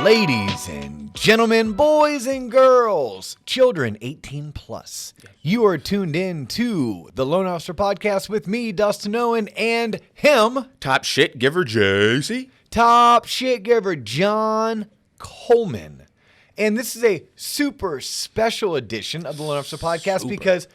Ladies and gentlemen, boys and girls, children 18 plus, you are tuned in to the Loan Officer Podcast with me, Dustin Owen, and him, Top shit giver JC. top shit giver John Coleman. And this is a super special edition of the Loan Officer Podcast because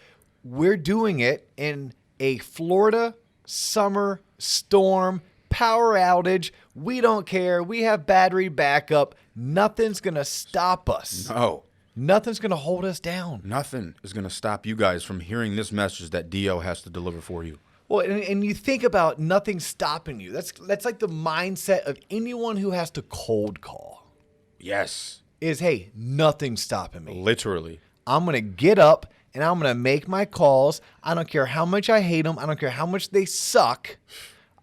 we're doing it in a Florida summer storm power outage. We don't care. We have battery backup. Nothing's going to stop us. No. Nothing's going to hold us down. Nothing is going to stop you guys from hearing this message that DO has to deliver for you. Well, and you think about nothing stopping you. That's like the mindset of anyone who has to cold call. Yes. Is, hey, nothing's stopping me. Literally. I'm going to get up and I'm going to make my calls. I don't care how much I hate them. I don't care how much they suck.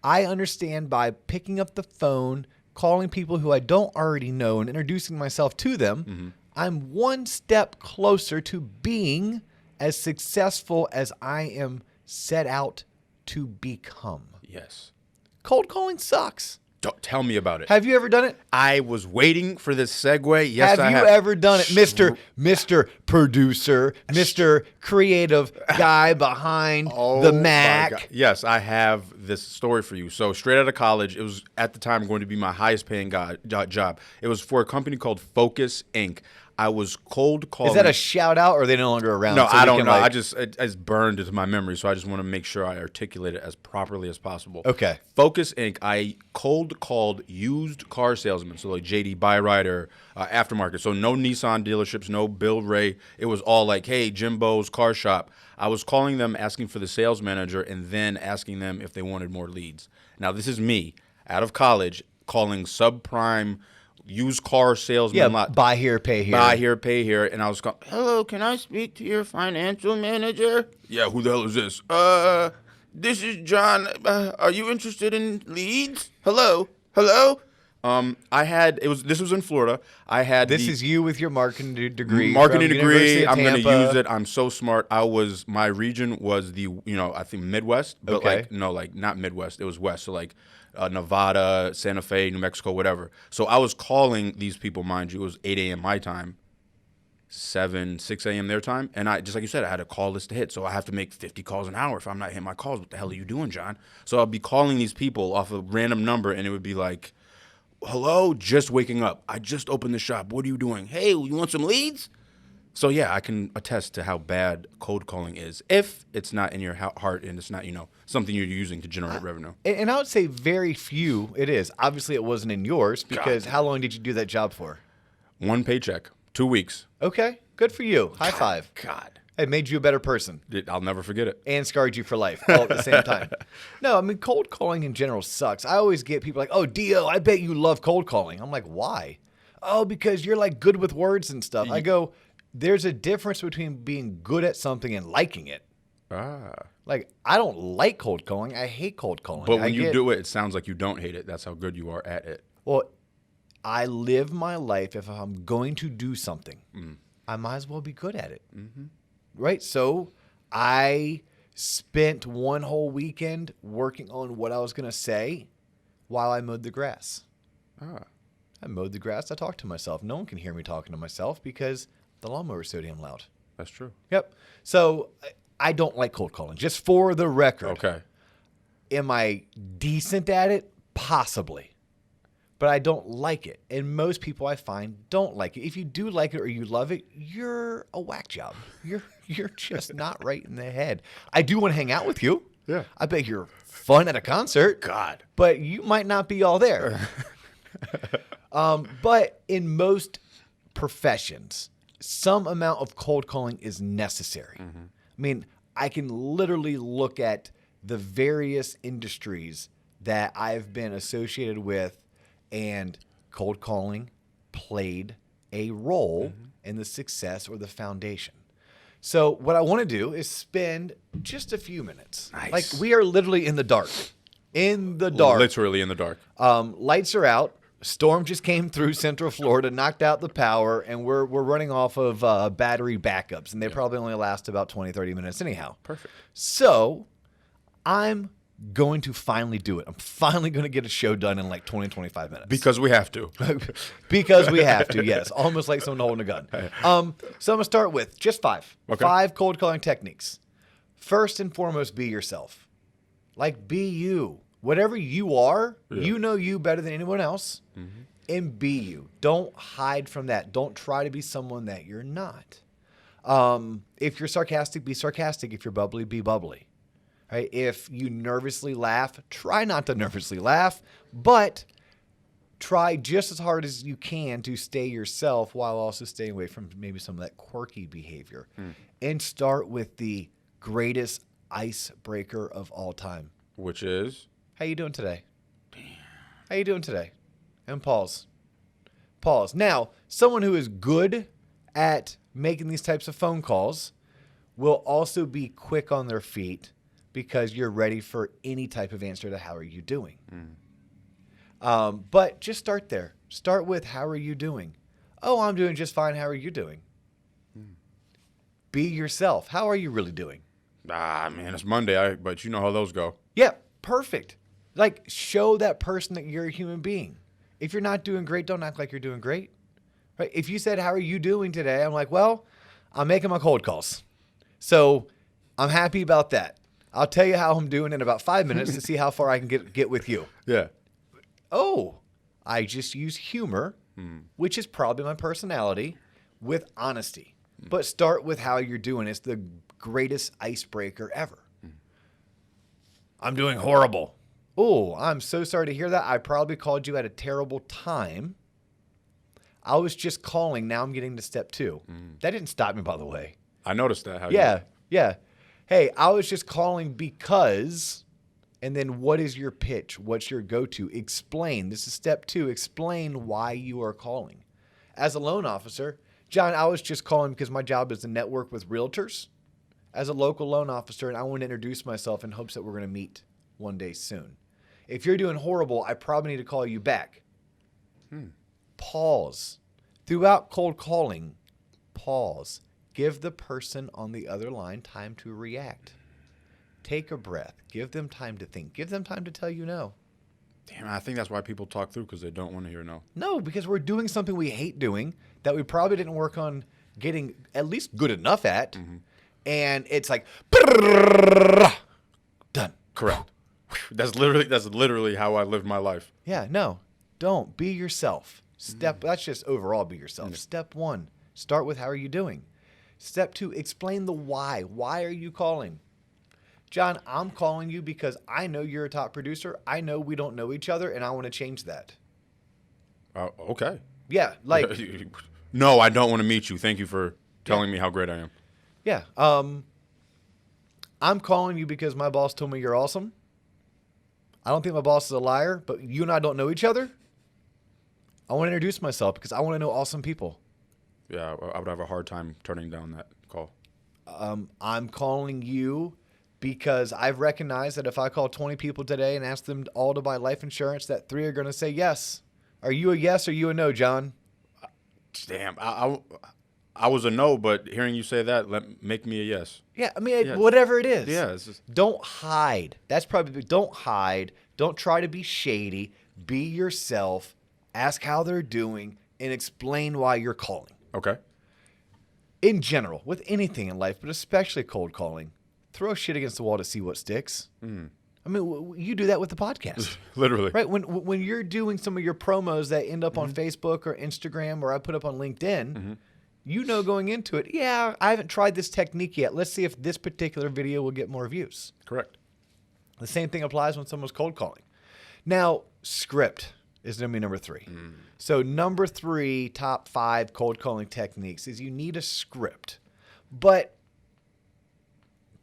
I understand by picking up the phone, calling people who I don't already know and introducing myself to them, I'm one step closer to being as successful as I am set out to become. Yes. Cold calling sucks. Don't tell me about it. Have you ever done it? I was waiting for this segue. Yes, Have you ever done it, Mr. Producer, Mr. Creative guy behind the Mac? My God. Yes, I have this story for you. So straight out of college, it was at the time going to be my highest paying job. It was for a company called Focus Inc. I was cold calling. Is that a shout out or are they no longer around? No, so I don't know. Like... It's burned into my memory, so I just want to make sure I articulate it as properly as possible. Okay. Focus Inc. I cold called used car salesmen, so like JD Byrider, aftermarket. So no Nissan dealerships, no Bill Ray. It was all like, hey, Jimbo's car shop. I was calling them, asking for the sales manager, and then asking them if they wanted more leads. Now this is me out of college calling subprime used car salesman. Yeah, buy here, pay here. Buy here, pay here. And I was going, hello, can I speak to your financial manager? Yeah, who the hell is this? This is John. Are you interested in leads? Hello? This was in Florida. This is you with your marketing degree. Marketing from degree. University of I'm going to Tampa. use it. I'm so smart. My region was I think Midwest, but Okay. not Midwest. It was West. So like Nevada, Santa Fe, New Mexico, whatever. So I was calling these people, mind you, it was 8 a.m. my time, 6 a.m. their time. And I, just like you said, I had a call list to hit. So I have to make 50 calls an hour. If I'm not hitting my calls, what the hell are you doing, John? So I'll be calling these people off a random number and it would be like, hello, just waking up. I just opened the shop. What are you doing? Hey, you want some leads? So yeah, I can attest to how bad cold calling is if it's not in your heart and it's not, something you're using to generate revenue. And I would say very few it is. Obviously, it wasn't in yours because how long did you do that job for? One paycheck, 2 weeks. Okay, good for you. High five. God. It made you a better person. I'll never forget it. And scarred you for life all at the same time. No, I mean, cold calling in general sucks. I always get people like, oh, Dio, I bet you love cold calling. I'm like, why? Oh, because you're like good with words and stuff. I go, there's a difference between being good at something and liking it. Like, I don't like cold calling. I hate cold calling. But when you do it, it sounds like you don't hate it. That's how good you are at it. Well, I live my life, if I'm going to do something, I might as well be good at it. Mm-hmm. Right? So I spent one whole weekend working on what I was going to say while I mowed the grass. I mowed the grass. I talked to myself. No one can hear me talking to myself because the lawnmower is so damn loud. That's true. Yep. So I don't like cold calling, just for the record. Okay. Am I decent at it? Possibly. But I don't like it. And most people I find don't like it. If you do like it or you love it, you're a whack job. You're just not right in the head. I do want to hang out with you. Yeah. I bet you're fun at a concert. God. But you might not be all there. But in most professions, some amount of cold calling is necessary. I mean, I can literally look at the various industries that I've been associated with, and cold calling played a role in the success or the foundation. So what I want to do is spend just a few minutes. Nice. Like, we are literally in the dark. In the dark. Literally in the dark. Lights are out. Storm just came through Central Florida, knocked out the power, and we're running off of battery backups, and they probably only last about 20, 30 minutes anyhow. Perfect. So I'm going to finally do it. I'm finally going to get a show done in like 20, 25 minutes. Because we have to. Because we have to, yes. Almost like someone holding a gun. So I'm going to start with just 5. Okay. 5 cold calling techniques. First and foremost, be yourself. Like, be you. Whatever you are, you know you better than anyone else. And be you. Don't hide from that. Don't try to be someone that you're not. If you're sarcastic, be sarcastic. If you're bubbly, be bubbly. Right? If you nervously laugh, try not to nervously laugh, but try just as hard as you can to stay yourself while also staying away from maybe some of that quirky behavior. And start with the greatest icebreaker of all time. Which is? How you doing today? How you doing today? And pause. Pause. Now, someone who is good at making these types of phone calls will also be quick on their feet because you're ready for any type of answer to how are you doing. But just start there. Start with how are you doing? Oh, I'm doing just fine. How are you doing? Be yourself. How are you really doing? Man, it's Monday, but you know how those go. Yeah, perfect. Like, show that person that you're a human being. If you're not doing great, don't act like you're doing great. Right? If you said, how are you doing today? I'm like, well, I'm making my cold calls. So I'm happy about that. I'll tell you how I'm doing in about 5 minutes to see how far I can get with you. Yeah. Oh, I just use humor, which is probably my personality, with honesty. But start with how you're doing. It's the greatest icebreaker ever. I'm doing horrible. Oh, I'm so sorry to hear that. I probably called you at a terrible time. I was just calling. Now I'm getting to step 2. That didn't stop me, by the way. I noticed that. Yeah. Hey, I was just calling because, and then what is your pitch? What's your go-to? Explain. This is step 2. Explain why you are calling. As a loan officer, John, I was just calling because my job is to network with realtors as a local loan officer, and I want to introduce myself in hopes that we're going to meet one day soon. If you're doing horrible, I probably need to call you back. Pause. Throughout cold calling, pause. Give the person on the other line time to react. Take a breath. Give them time to think. Give them time to tell you no. Damn, I think that's why people talk through, because they don't want to hear no. No, because we're doing something we hate doing that we probably didn't work on getting at least good enough at. And it's like, done. Correct. That's literally how I live my life. Yeah, no, don't. Be yourself. That's just overall be yourself. Step 1, start with how are you doing? Step 2, explain the why. Why are you calling? John, I'm calling you because I know you're a top producer. I know we don't know each other, and I want to change that. Okay. Yeah, like... No, I don't want to meet you. Thank you for telling me how great I am. Yeah. I'm calling you because my boss told me you're awesome. I don't think my boss is a liar, but you and I don't know each other. I want to introduce myself because I want to know awesome people. Yeah, I would have a hard time turning down that call. I'm calling you because I've recognized that if I call 20 people today and ask them all to buy life insurance, that 3 are going to say yes. Are you a yes or you a no, John? Damn, I was a no, but hearing you say that make me a yes. Yeah, I mean, whatever it is. Yeah, it's just... Don't hide. That's probably, don't hide. Don't try to be shady. Be yourself. Ask how they're doing and explain why you're calling. Okay. In general, with anything in life, but especially cold calling, throw shit against the wall to see what sticks. I mean, you do that with the podcast. Literally. Right? When you're doing some of your promos that end up on Facebook or Instagram or I put up on LinkedIn, you know going into it, yeah, I haven't tried this technique yet. Let's see if this particular video will get more views. Correct. The same thing applies when someone's cold calling. Now, script is going to be number 3. So number 3, top 5 cold calling techniques is you need a script. But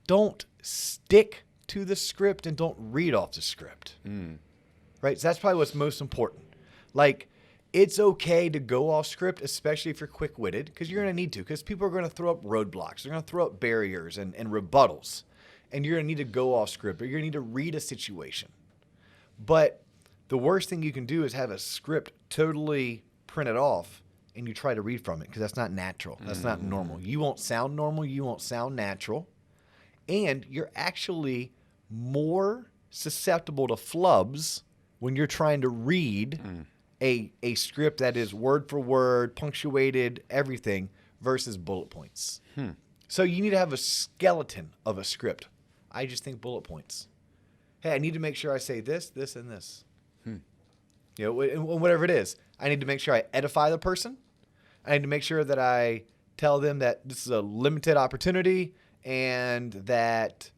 don't stick to the script and don't read off the script. Right? So that's probably what's most important. Like, it's okay to go off script, especially if you're quick-witted, because you're going to need to, because people are going to throw up roadblocks. They're going to throw up barriers and rebuttals. And you're going to need to go off script, or you're going to need to read a situation. But the worst thing you can do is have a script totally printed off and you try to read from it, because that's not natural. That's not normal. You won't sound normal. You won't sound natural. And you're actually more susceptible to flubs when you're trying to read a script that is word for word, punctuated, everything, versus bullet points. So you need to have a skeleton of a script. I just think bullet points. Hey, I need to make sure I say this, this, and this. You know, whatever it is. I need to make sure I edify the person. I need to make sure that I tell them that this is a limited opportunity and that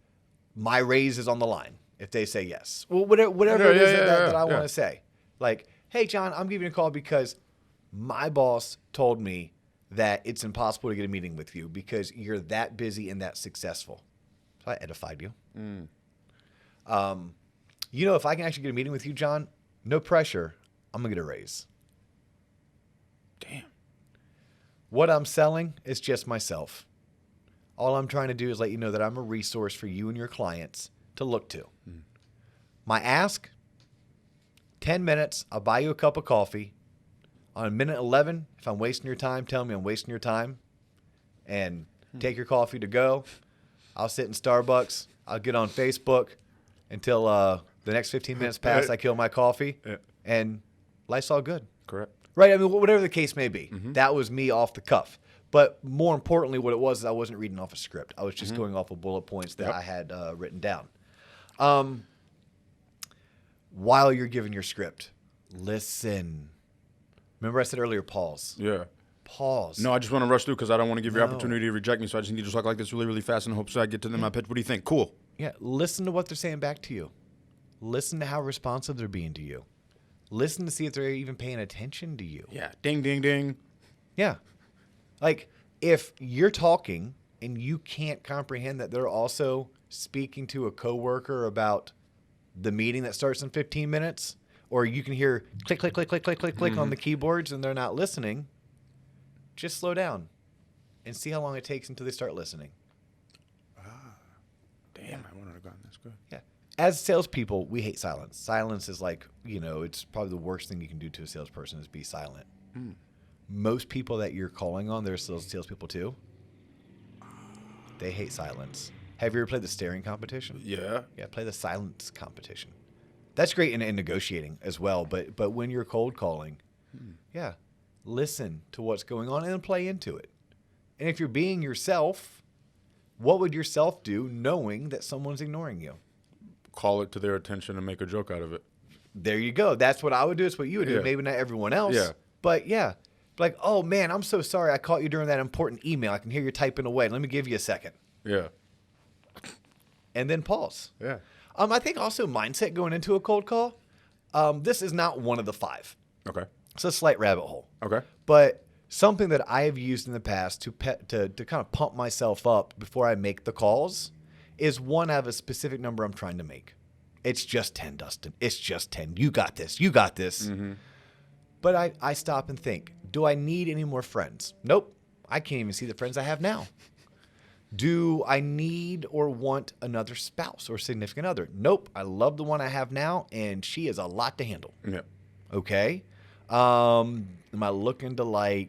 my raise is on the line if they say yes. Well, whatever it is that I want to say. Like, hey, John, I'm giving you a call because my boss told me that it's impossible to get a meeting with you because you're that busy and that successful. So I edified you. You know, if I can actually get a meeting with you, John, no pressure, I'm going to get a raise. Damn. What I'm selling is just myself. All I'm trying to do is let you know that I'm a resource for you and your clients to look to. My ask, 10 minutes, I'll buy you a cup of coffee. On minute 11, if I'm wasting your time, tell me I'm wasting your time. And take your coffee to go. I'll sit in Starbucks. I'll get on Facebook until the next 15 minutes pass. I kill my coffee. And life's all good. Correct. Right? I mean, whatever the case may be. That was me off the cuff. But more importantly, what it was is I wasn't reading off a script. I was just going off of bullet points that I had written down. While you're giving your script, listen. Remember I said earlier, pause. Yeah. Pause. No, I just want to rush through because I don't want to give you opportunity to reject me. So I just need to talk like this really, really fast in hopes I get to them. My pitch. What do you think? Cool. Yeah. Listen to what they're saying back to you. Listen to how responsive they're being to you. Listen to see if they're even paying attention to you. Yeah. Ding, ding, ding. Yeah. Like if you're talking and you can't comprehend that they're also speaking to a coworker about the meeting that starts in 15 minutes, or you can hear click, click, click, click, click, click, click on the keyboards and they're not listening, just slow down and see how long it takes until they start listening. Damn, I wanted to go on. That's good. Yeah. As salespeople, we hate silence. Silence is like, it's probably the worst thing you can do to a salesperson is be silent. Most people that you're calling on, they're salespeople too. They hate silence. Have you ever played the staring competition? Yeah. Yeah, play the silence competition. That's great in negotiating as well, but when you're cold calling, listen to what's going on and then play into it. And if you're being yourself, what would yourself do knowing that someone's ignoring you? Call it to their attention and make a joke out of it. There you go. That's what I would do. It's what you would do. Maybe not everyone else. Yeah. But yeah. Like, oh man, I'm so sorry I caught you during that important email. I can hear you typing away. Let me give you a second. Yeah. And then pause. Yeah. I think also mindset going into a cold call. This is not one of the 5. Okay. It's a slight rabbit hole. Okay. But something that I have used in the past to kind of pump myself up before I make the calls is one, I have a specific number I'm trying to make. It's just 10, Dustin. It's just 10. You got this. You got this. But I stop and think, do I need any more friends? Nope. I can't even see the friends I have now. Do I need or want another spouse or significant other? Nope. I love the one I have now, and she is a lot to handle. Yeah. Okay. Am I looking to I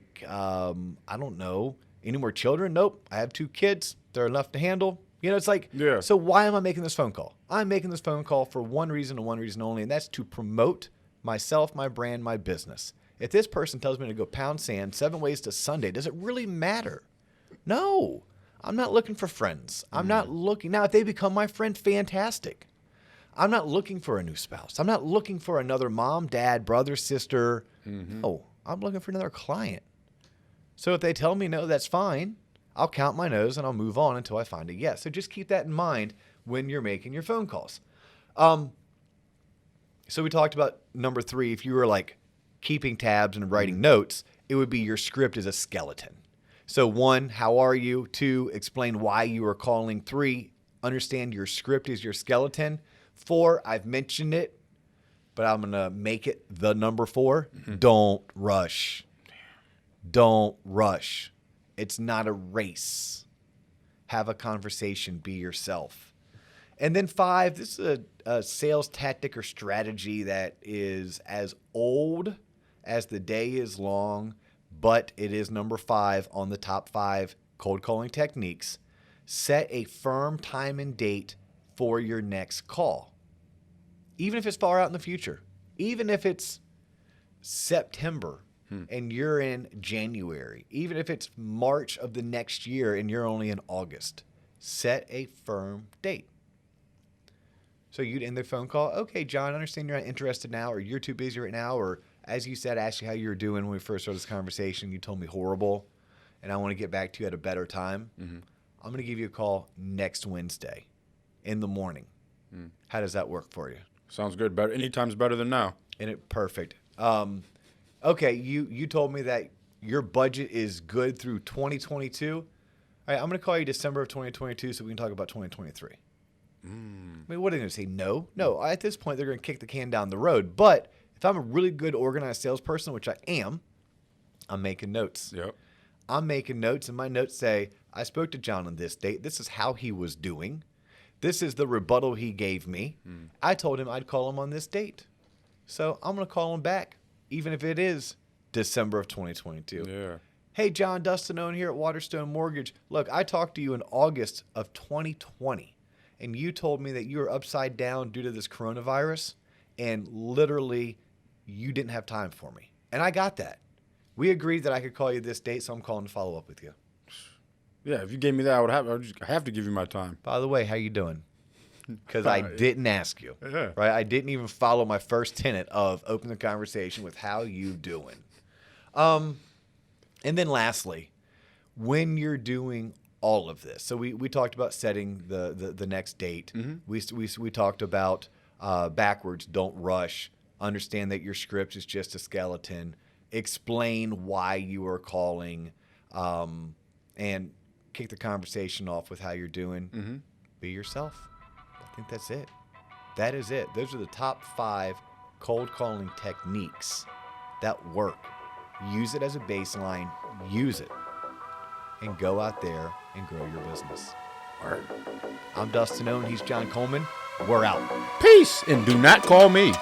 don't know, any more children? Nope. I have 2 kids. They're enough to handle. It's like, so why am I making this phone call? I'm making this phone call for one reason and one reason only, and that's to promote myself, my brand, my business. If this person tells me to go pound sand 7 ways to Sunday, does it really matter? No. I'm not looking for friends. I'm not looking. Now, if they become my friend, fantastic. I'm not looking for a new spouse. I'm not looking for another mom, dad, brother, sister. Oh, I'm looking for another client. So if they tell me no, that's fine. I'll count my no's and I'll move on until I find a yes. So just keep that in mind when you're making your phone calls. So we talked about number 3. If you were like keeping tabs and writing notes, it would be your script is a skeleton. So 1, how are you? 2, explain why you are calling. 3, understand your script is your skeleton. 4, I've mentioned it, but I'm going to make it the number 4. Don't rush. Don't rush. It's not a race. Have a conversation. Be yourself. And then 5, this is a sales tactic or strategy that is as old as the day is long, but it is number 5 on the top 5 cold calling techniques. Set a firm time and date for your next call. even if it's far out in the future, even if it's September and you're in January, even if it's March of the next year and you're only in August, set a firm date. So you'd end the phone call. Okay, John, I understand you're not interested now, or you're too busy right now, or as you said, I asked you how you were doing when we first started this conversation. You told me horrible, and I want to get back to you at a better time. I'm going to give you a call next Wednesday in the morning. How does that work for you? Sounds good. Better. Anytime's better than now. Perfect. Okay, you told me that your budget is good through 2022. All right, I'm going to call you December of 2022 so we can talk about 2023. I mean, what are they going to say? No. No, at this point, they're going to kick the can down the road. But if I'm a really good organized salesperson, which I am, I'm making notes. Yep. I'm making notes, and my notes say, I spoke to John on this date. This is how he was doing. This is the rebuttal he gave me. I told him I'd call him on this date. So I'm going to call him back, even if it is December of 2022. Yeah. Hey, John, Dustin Owen here at Waterstone Mortgage. Look, I talked to you in August of 2020, and you told me that you were upside down due to this coronavirus, and literally you didn't have time for me. And I got that. We agreed that I could call you this date, so I'm calling to follow up with you. Yeah, if you gave me that, I have to give you my time. By the way, how you doing? Because I didn't ask you. Yeah. Right? I didn't even follow my first tenet of open the conversation with how you doing. And then lastly, when you're doing all of this, so we talked about setting the next date. We talked about backwards, don't rush, understand that your script is just a skeleton, explain why you are calling, and kick the conversation off with how you're doing. Be yourself. I think that's it. That is it. Those are the top 5 cold calling techniques that work. Use it as a baseline. Use it. And go out there and grow your business. Word. I'm Dustin Owen. He's John Coleman. We're out. Peace, and do not call me.